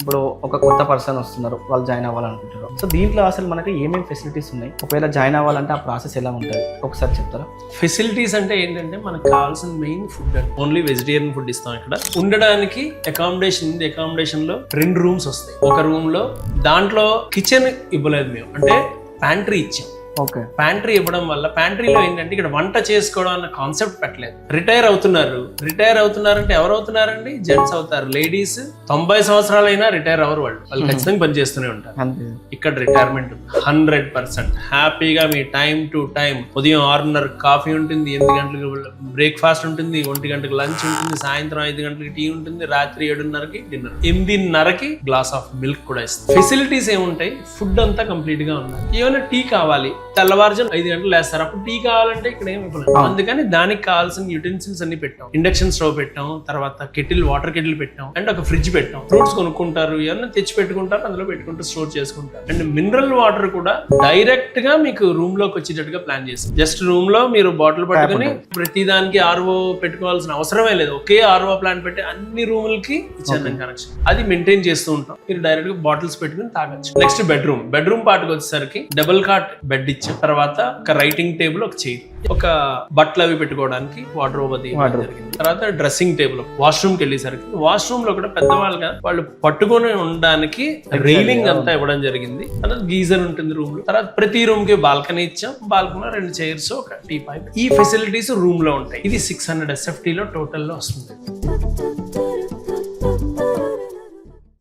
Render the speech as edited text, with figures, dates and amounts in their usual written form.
ఇప్పుడు ఒక కొత్త పర్సన్ వస్తున్నారు, వాళ్ళు జాయిన్ అవ్వాలనుకుంటారు. సో దీంట్లో అసలు మనకి ఏమేమి ఫెసిలిటీస్ ఉన్నాయి, ఒకవేళ జాయిన్ అవ్వాలంటే ఆ ప్రాసెస్ ఎలా ఉంటుంది ఒకసారి చెప్తారా? ఫెసిలిటీస్ అంటే ఏంటంటే మనకు కావాల్సిన మెయిన్ ఫుడ్ అండి. ఓన్లీ వెజిటేరియన్ ఫుడ్ ఇస్తాం ఇక్కడ. ఉండడానికి అకామిడేషన్ ఉంది. అకామిడేషన్ లో 2 రూమ్స్ వస్తాయి. ఒక రూమ్ లో దాంట్లో కిచెన్ ఇవ్వలేదు మేము, అంటే ప్యాంట్రీ ఇచ్చాం. ఓకే, ప్యాంట్రీ ఇవ్వడం వల్ల ప్యాంట్రీలో ఏంటంటే ఇక్కడ వంట చేసుకోవడం అన్న కాన్సెప్ట్ పెట్టలేదు. రిటైర్ అవుతున్నారంటే ఎవరు అవుతున్నారండి? జెంట్స్ అవుతారు. లేడీస్ 90 సంవత్సరాలైనా రిటైర్ అవ్వరు. వాళ్ళు ఖచ్చితంగా పని చేస్తూనే ఉంటారు. ఇక్కడ రిటైర్మెంట్ 100%. హ్యాపీగా మీ టైం టు టైం ఉదయం 6:30 కాఫీ ఉంటుంది, 8 గంటలకు బ్రేక్ఫాస్ట్ ఉంటుంది, 1 గంటకు లంచ్ ఉంటుంది, సాయంత్రం 5 గంటలకి టీ ఉంటుంది, రాత్రి 7:30కి డిన్నర్, 8:30కి గ్లాస్ ఆఫ్ మిల్క్ కూడా ఇస్తుంది. ఫెసిలిటీస్ ఏముంటాయి? ఫుడ్ అంతా కంప్లీట్ గా ఉన్నాయి. ఏమైనా టీ కావాలి, తెల్లవారుజాము 5 గంటలు లేస్తారు, అప్పుడు టీ కావాలంటే ఇక్కడ ఏమి ఇవ్వలేదు. అందుకని దానికి కావాల్సిన యూటెన్సిల్స్ అన్ని పెట్టాం. ఇండక్షన్ స్టవ్ పెట్టాం, తర్వాత వాటర్ కెటిల్ పెట్టాం, అండ్ ఒక ఫ్రిడ్జ్ పెట్టాం. ఫ్రూట్స్ కొనుక్కుంటారు, ఏమన్నా తెచ్చి పెట్టుకుంటారు, అందులో పెట్టుకుంటూ స్టోర్ చేసుకుంటారు. అండ్ మినరల్ వాటర్ కూడా డైరెక్ట్ గా మీకు రూమ్ లోకి వచ్చేటట్టుగా ప్లాన్ చేస్తాం. జస్ట్ రూమ్ లో మీరు బాటిల్ పట్టుకుని ప్రతి దానికి ఆర్ఓ పెట్టుకోవాల్సిన అవసరమే లేదు. ఒకే ఆర్ఓ ప్లాంట్ పెట్టి అన్ని రూములకి ఇచ్చాను కనెక్షన్. అది మెయింటైన్ చేస్తూ ఉంటాం. మీరు డైరెక్ట్ గా బాటిల్స్ పెట్టుకుని తాగొచ్చు. నెక్స్ట్ బెడ్రూమ్ పార్ట్కి వచ్చేసరికి డబుల్ కాట్ బెడ్ ఇచ్చాం. తర్వాత ఒక రైటింగ్ టేబుల్, ఒక చైర్, ఒక బట్టలు అవి పెట్టుకోవడానికి వాటర్ జరిగింది. తర్వాత డ్రెస్సింగ్ టేబుల్. వాష్రూమ్ కి వెళ్ళేసరికి వాష్రూమ్ లో కూడా పెద్దవాళ్ళుగా వాళ్ళు పట్టుకొని ఉండడానికి రైలింగ్ అంతా ఇవ్వడం జరిగింది. తర్వాత గీజర్ ఉంటుంది రూమ్ లో. తర్వాత ప్రతి రూమ్ కి బాల్కనీ ఇచ్చాం. బాల్కనీ 2 చైర్స్, ఒక టీ పైప్. ఈ ఫెసిలిటీస్ రూమ్ లో ఉంటాయి. ఇది 600 SFT లో టోటల్ లో వస్తుంది.